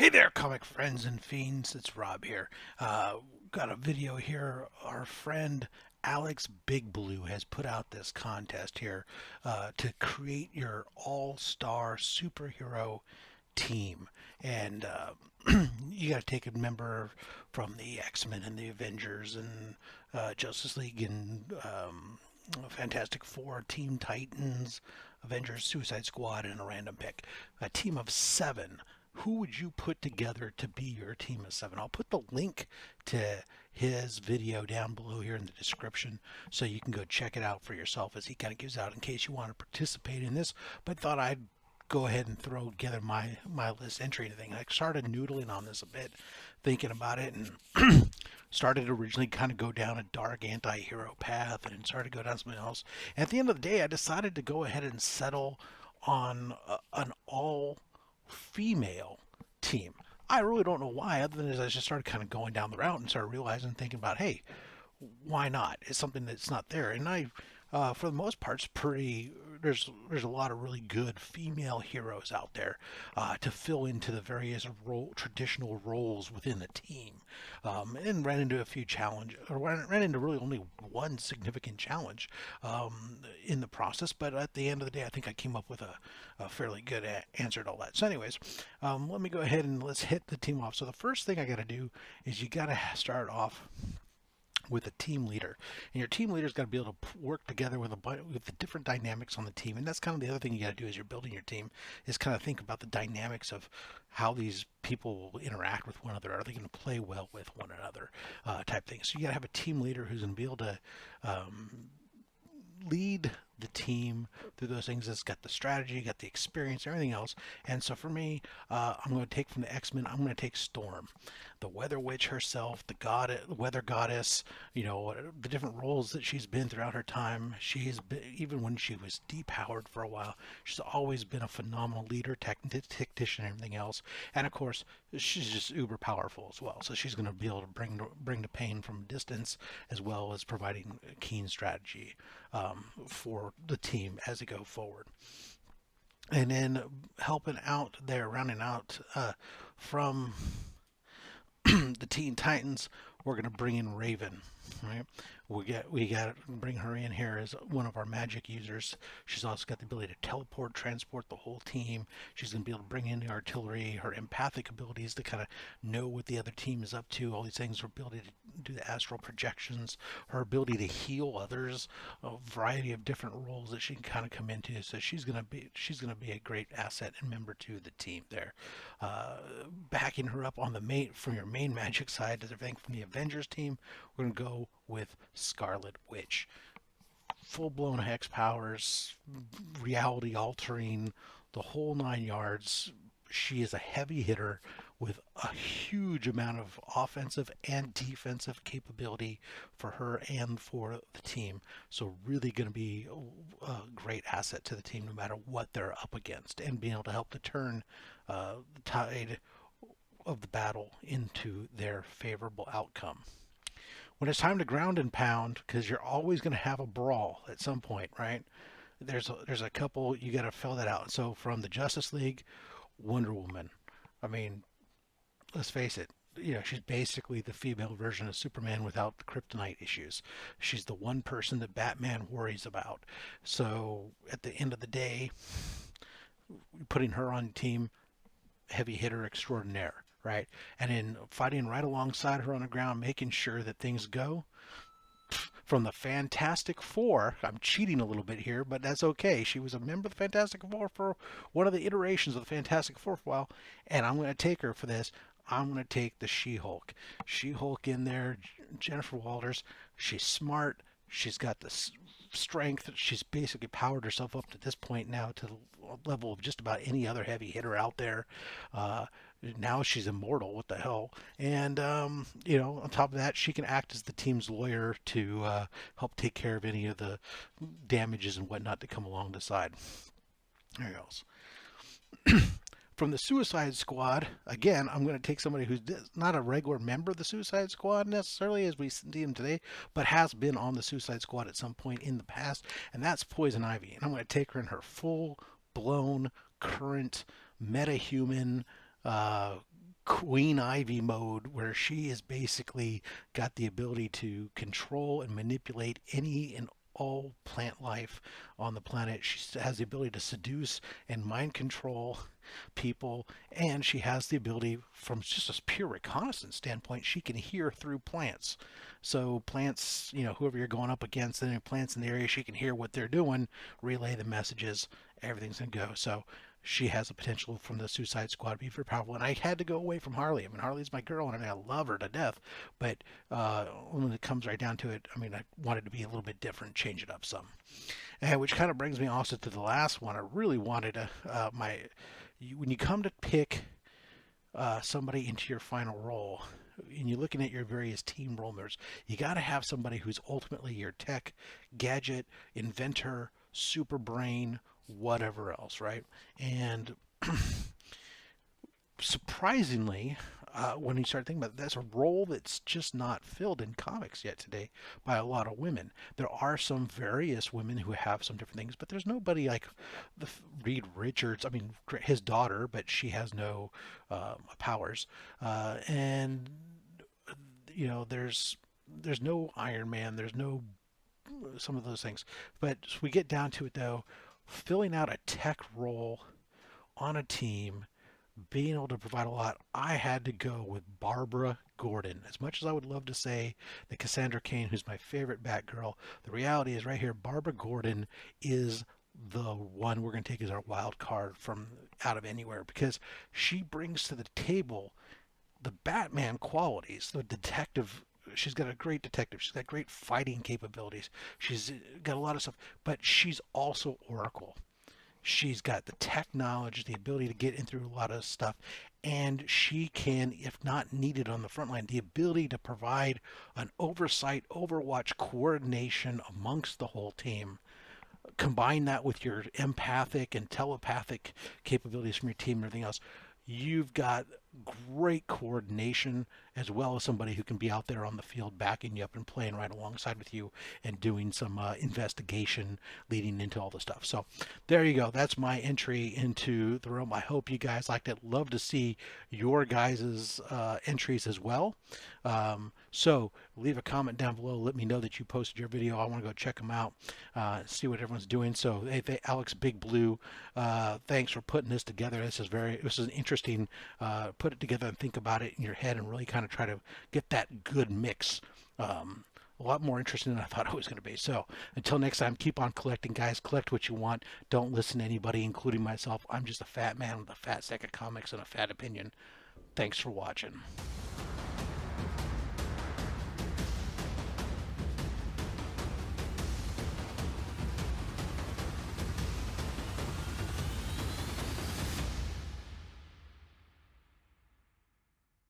Hey there, comic friends and fiends. It's Rob here. Got a video here. Our friend AlexBigBlue has put out this contest here to create your all-star superhero team, and you got to take a member from the X-Men and the Avengers and Justice League and Fantastic Four, Teen Titans, Avengers, Suicide Squad, and a random pick. A team of seven. Who would you put together to be your team of seven? I'll put the link to his video down below here in the description so you can go check it out for yourself as he kind of gives out in case you want to participate in this. But thought I'd go ahead and throw together my list entry thing. I started noodling on this a bit, thinking about it, and started originally kind of go down a dark anti-hero path and started to go down something else. And at the end of the day, I decided to go ahead and settle on an all female team. I really don't know why, other than as I just started kind of going down the route and started realizing, thinking about, hey, why not? It's something that's not there, and for the most part, it's pretty. There's a lot of really good female heroes out there to fill into the various traditional roles within the team, and ran into a few challenges, or ran into really only one significant challenge in the process. But at the end of the day, I think I came up with a fairly good answer to all that. So, anyways, let me go ahead and let's hit the team off. So the first thing I got to do is you got to start off with a team leader, and your team leader's got to be able to work together with with the different dynamics on the team. And that's kind of the other thing you got to do as you're building your team, is kind of think about the dynamics of how these people will interact with one another. Are they going to play well with one another, type thing. So you got to have a team leader who's going to be able to lead the team through those things. It's got the strategy, got the experience, everything else. And so for me, I'm going to take from the X-Men. I'm going to take Storm, the Weather Witch herself, the weather goddess. You know, the different roles that she's been throughout her time. She's been, even when she was depowered for a while, she's always been a phenomenal leader, tactician, and everything else. And of course, she's just uber powerful as well. So she's going to be able to bring the pain from a distance, as well as providing keen strategy for the team as they go forward. And then helping out there, rounding out from the Teen Titans, we're going to bring in Raven. Right? We got to bring her in here as one of our magic users. She's also got the ability to teleport, transport the whole team. She's going to be able to bring in the artillery, her empathic abilities to kind of know what the other team is up to. All these things, her ability to do the astral projections, her ability to heal others, a variety of different roles that she can kind of come into. So she's going to be a great asset and member to the team there. Backing her up on the main from your main magic side, does everything from the Avengers team. We're going to go with Scarlet Witch. Full-blown hex powers, reality altering, the whole 9 yards. She is a heavy hitter with a huge amount of offensive and defensive capability for her and for the team. So really going to be a great asset to the team no matter what they're up against, and being able to help to turn the tide of the battle into their favorable outcome. When it's time to ground and pound, because you're always going to have a brawl at some point, right? There's a couple you got to fill that out. So from the Justice League, Wonder Woman. I mean, let's face it. You know, she's basically the female version of Superman without the kryptonite issues. She's the one person that Batman worries about. So at the end of the day, putting her on the team, heavy hitter extraordinaire, right? And in fighting right alongside her on the ground, making sure that things go. From the Fantastic Four, I'm cheating a little bit here, but that's okay. She was a member of the Fantastic Four for one of the iterations of the Fantastic Four for a while, and I'm going to take her for this. I'm going to take the She-Hulk. She-Hulk in there, Jennifer Walters. She's smart. She's got the strength. She's basically powered herself up to this point now to the level of just about any other heavy hitter out there. Now she's immortal. What the hell? And you know, on top of that, she can act as the team's lawyer to help take care of any of the damages and whatnot that come along the side. There goes. From the Suicide Squad, again, I'm going to take somebody who's not a regular member of the Suicide Squad necessarily as we see him today, but has been on the Suicide Squad at some point in the past, and that's Poison Ivy. And I'm going to take her in her full-blown, current, meta-human, Queen Ivy mode where she is basically got the ability to control and manipulate any and all plant life on the planet. She has the ability to seduce and mind control people, and she has the ability, from just a pure reconnaissance standpoint, she can hear through plants. So plants, whoever you're going up against, any plants in the area, she can hear what they're doing, relay the messages, everything's gonna go. So she has the potential from the Suicide Squad to be very powerful. And I had to go away from Harley. I mean, Harley's my girl, and I mean, I love her to death. But when it comes right down to it, I mean, I wanted to be a little bit different, change it up some. And which kind of brings me also to the last one. I really wanted to when you come to pick somebody into your final role, and you're looking at your various team role members, you got to have somebody who's ultimately your tech, gadget, inventor, super brain, whatever else, right? And surprisingly, when you start thinking about it, that's a role that's just not filled in comics yet today by a lot of women. There are some various women who have some different things, but there's nobody like the Reed Richards. I mean, his daughter, but she has no powers. And there's no Iron Man. There's no some of those things. But as we get down to it, though, filling out a tech role on a team, being able to provide a lot, I had to go with Barbara Gordon. As much as I would love to say that Cassandra Cain, who's my favorite Batgirl, the reality is right here, Barbara Gordon is the one we're going to take as our wild card from out of anywhere, because she brings to the table the Batman qualities, the detective. She's got a great detective. She's got great fighting capabilities. She's got a lot of stuff, but she's also Oracle. She's got the tech knowledge, the ability to get in through a lot of stuff, and she can, if not needed on the front line, the ability to provide an oversight, overwatch, coordination amongst the whole team. Combine that with your empathic and telepathic capabilities from your team and everything else. You've got great coordination, as well as somebody who can be out there on the field backing you up and playing right alongside with you and doing some investigation leading into all the stuff. So there you go. That's my entry into the realm. I hope you guys liked it. Love to see your guys' entries as well. So leave a comment down below. Let me know that you posted your video. I want to go check them out, see what everyone's doing. So hey, Alex Big Blue, thanks for putting this together. This is an interesting. Put it together and think about it in your head and really kind of try to get that good mix. A lot more interesting than I thought it was going to be. So until next time, keep on collecting, guys. Collect what you want. Don't listen to anybody, including myself. I'm just a fat man with a fat stack of comics and a fat opinion. Thanks for watching.